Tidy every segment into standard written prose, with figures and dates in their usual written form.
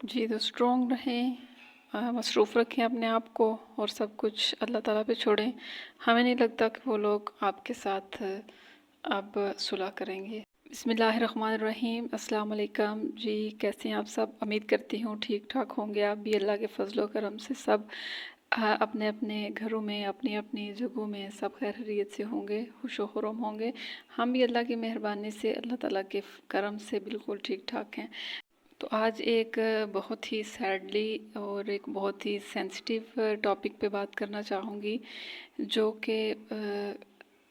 جی تو اسٹرانگ رہیں، مصروف رکھیں اپنے آپ کو اور سب کچھ اللہ تعالیٰ پہ چھوڑیں۔ ہمیں نہیں لگتا کہ وہ لوگ آپ کے ساتھ اب صلح کریں گے۔ بسم اللہ الرحمن الرحیم، السلام علیکم جی، کیسے ہیں آپ سب؟ امید کرتی ہوں ٹھیک ٹھاک ہوں گے آپ بھی۔ اللہ کے فضل و کرم سے سب اپنے اپنے گھروں میں، اپنی اپنی جگہوں میں سب خیر خیریت سے ہوں گے، خوش و خرم ہوں گے۔ ہم بھی اللہ کی مہربانی سے، اللہ تعالیٰ کے کرم سے بالکل ٹھیک ٹھاک ہیں۔ تو آج ایک بہت ہی سیڈلی اور ایک بہت ہی سینسٹیو ٹاپک پہ بات کرنا چاہوں گی، جو کہ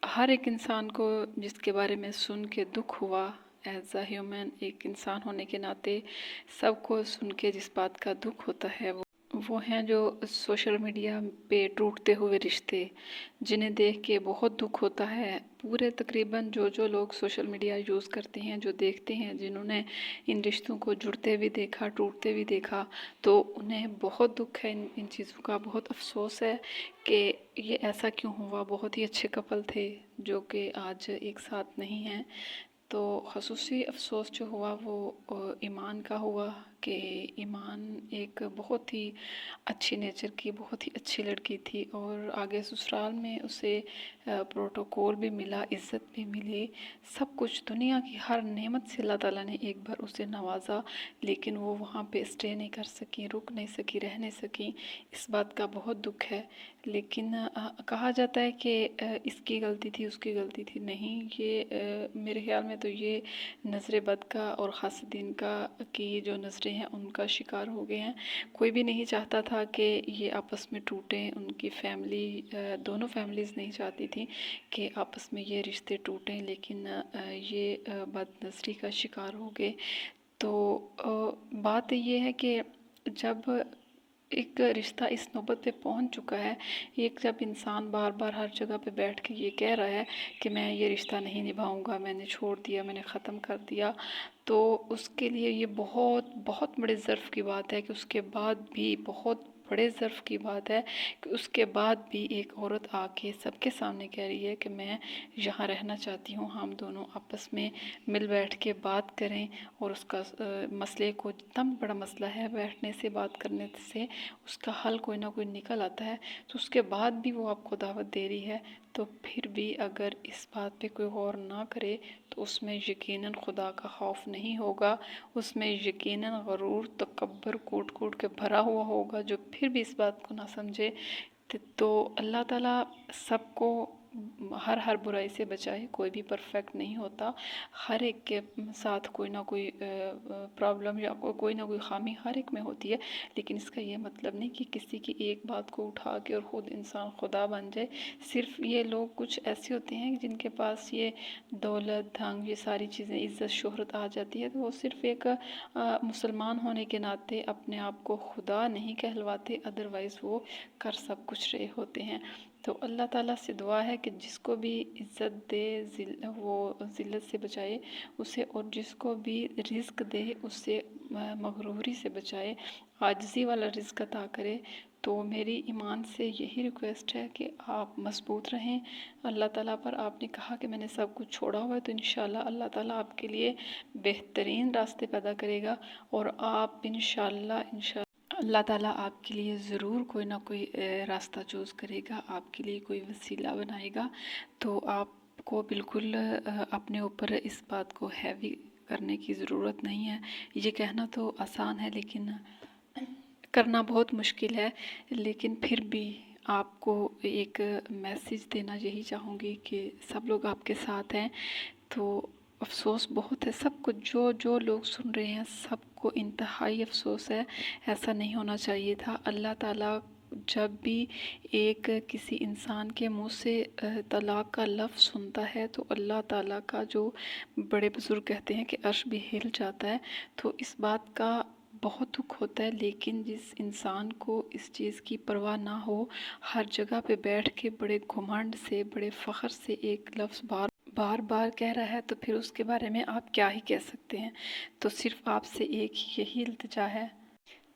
ہر ایک انسان کو جس کے بارے میں سن کے دکھ ہوا، ایز اے ہیومن، ایک انسان ہونے کے ناطے سب کو سن کے جس بات کا دکھ ہوتا ہے وہ ہیں جو سوشل میڈیا پہ ٹوٹتے ہوئے رشتے، جنہیں دیکھ کے بہت دکھ ہوتا ہے۔ پورے تقریباً جو لوگ سوشل میڈیا یوز کرتے ہیں، جو دیکھتے ہیں، جنہوں نے ان رشتوں کو جڑتے بھی دیکھا، ٹوٹتے بھی دیکھا، تو انہیں بہت دکھ ہے ان چیزوں کا، بہت افسوس ہے کہ یہ ایسا کیوں ہوا۔ بہت ہی اچھے کپل تھے جو کہ آج ایک ساتھ نہیں ہیں۔ تو خصوصی افسوس جو ہوا وہ ایمان کا ہوا کہ ایمان ایک بہت ہی اچھی نیچر کی، بہت ہی اچھی لڑکی تھی، اور آگے سسرال میں اسے پروٹوکول بھی ملا، عزت بھی ملی، سب کچھ دنیا کی ہر نعمت سے اللہ تعالیٰ نے ایک بار اسے نوازا، لیکن وہ وہاں پہ اسٹے نہیں کر سکی، رک نہیں سکی، رہ نہیں سکی۔ اس بات کا بہت دکھ ہے۔ لیکن کہا جاتا ہے کہ اس کی غلطی تھی، اس کی غلطی تھی، نہیں، یہ میرے خیال میں تو یہ نظر بد کا اور حاسدین کا کی جو نظریں ہیں ان کا شکار ہو گئے ہیں۔ کوئی بھی نہیں چاہتا تھا کہ یہ آپس میں ٹوٹیں، ان کی فیملی، دونوں فیملیز نہیں چاہتی تھیں کہ آپس میں یہ رشتے ٹوٹیں، لیکن یہ بد نظری کا شکار ہو گئے۔ تو بات یہ ہے کہ جب ایک رشتہ اس نوبت پہ پہنچ چکا ہے، ایک جب انسان بار بار ہر جگہ پہ بیٹھ کے یہ کہہ رہا ہے کہ میں یہ رشتہ نہیں نبھاؤں گا، میں نے چھوڑ دیا، میں نے ختم کر دیا، تو اس کے لیے یہ بہت بہت بڑے ظرف کی بات ہے کہ اس کے بعد بھی، بہت بڑے ظرف کی بات ہے کہ اس کے بعد بھی ایک عورت آ کے سب کے سامنے کہہ رہی ہے کہ میں یہاں رہنا چاہتی ہوں، ہم دونوں آپس میں مل بیٹھ کے بات کریں، اور اس کا مسئلے کو، جتنا بڑا مسئلہ ہے، بیٹھنے سے، بات کرنے سے اس کا حل کوئی نہ کوئی نکل آتا ہے۔ تو اس کے بعد بھی وہ آپ کو دعوت دے رہی ہے، تو پھر بھی اگر اس بات پہ کوئی غور نہ کرے تو اس میں یقیناً خدا کا خوف نہیں ہوگا، اس میں یقیناً غرور، تکبر، کوٹ کوٹ کے بھرا ہوا ہوگا، جو پھر بھی اس بات کو نہ سمجھے۔ تو اللہ تعالیٰ سب کو ہر برائی سے بچائے، کوئی بھی پرفیکٹ نہیں ہوتا، ہر ایک کے ساتھ کوئی نہ کوئی پرابلم یا کوئی نہ کوئی خامی ہر ایک میں ہوتی ہے، لیکن اس کا یہ مطلب نہیں کہ کسی کی ایک بات کو اٹھا کے اور خود انسان خدا بن جائے۔ صرف یہ لوگ کچھ ایسے ہوتے ہیں جن کے پاس یہ دولت، دھن، یہ ساری چیزیں، عزت، شہرت آ جاتی ہے، تو وہ صرف ایک مسلمان ہونے کے ناطے اپنے آپ کو خدا نہیں کہلواتے، ادروائز وہ کر سب کچھ رہے ہوتے ہیں۔ تو اللہ تعالیٰ سے دعا ہے کہ جس کو بھی عزت دے، وہ ذلت سے بچائے اسے، اور جس کو بھی رزق دے اسے مغروری سے بچائے، عاجزی والا رزق عطا کرے۔ تو میری ایمان سے یہی ریکویسٹ ہے کہ آپ مضبوط رہیں اللہ تعالیٰ پر۔ آپ نے کہا کہ میں نے سب کچھ چھوڑا ہوا ہے، تو انشاءاللہ اللہ تعالیٰ آپ کے لیے بہترین راستے پیدا کرے گا، اور آپ انشاءاللہ اللہ تعالیٰ آپ کے لیے ضرور کوئی نہ کوئی راستہ چوز کرے گا، آپ کے لیے کوئی وسیلہ بنائے گا۔ تو آپ کو بالکل اپنے اوپر اس بات کو ہیوی کرنے کی ضرورت نہیں ہے۔ یہ کہنا تو آسان ہے لیکن کرنا بہت مشکل ہے، لیکن پھر بھی آپ کو ایک میسیج دینا یہی چاہوں گی کہ سب لوگ آپ کے ساتھ ہیں۔ تو افسوس بہت ہے سب کو، جو لوگ سن رہے ہیں سب کو انتہائی افسوس ہے، ایسا نہیں ہونا چاہیے تھا۔ اللہ تعالیٰ جب بھی ایک کسی انسان کے منہ سے طلاق کا لفظ سنتا ہے تو اللہ تعالیٰ کا، جو بڑے بزرگ کہتے ہیں کہ عرش بھی ہل جاتا ہے، تو اس بات کا بہت دکھ ہوتا ہے۔ لیکن جس انسان کو اس چیز کی پرواہ نہ ہو، ہر جگہ پہ بیٹھ کے بڑے گھمنڈ سے، بڑے فخر سے ایک لفظ بار بار کہہ رہا ہے، تو پھر اس کے بارے میں آپ کیا ہی کہہ سکتے ہیں۔ تو صرف آپ سے ایک یہی التجا ہے،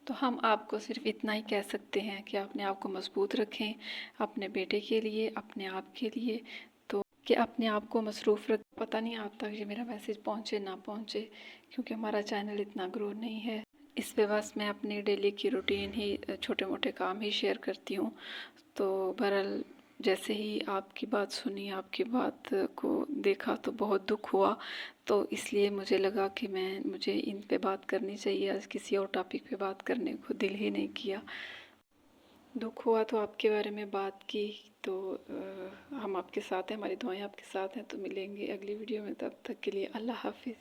تو ہم آپ کو صرف اتنا ہی کہہ سکتے ہیں کہ اپنے آپ کو مضبوط رکھیں، اپنے بیٹے کے لیے، اپنے آپ کے لیے، تو کہ اپنے آپ کو مصروف رکھ۔ پتہ نہیں آپ تک یہ میرا میسیج پہنچے نہ پہنچے، کیونکہ ہمارا چینل اتنا گرو نہیں ہے۔ اس پہ بس میں اپنی ڈیلی کی روٹین ہی چھوٹے موٹے کام ہی شیئر کرتی ہوں. تو بہرحال جیسے ہی آپ کی بات سنی، آپ کی بات کو دیکھا تو بہت دکھ ہوا. تو اس لیے مجھے لگا کہ مجھے ان پہ بات کرنی چاہیے. آج کسی اور ٹاپک پہ بات کرنے کو دل ہی نہیں کیا. دکھ ہوا تو آپ کے بارے میں بات کی. تو ہم آپ کے ساتھ ہیں، ہماری دعائیں آپ کے ساتھ ہیں. تو ملیں گے اگلی ویڈیو میں، تب تک کے لیے اللہ حافظ.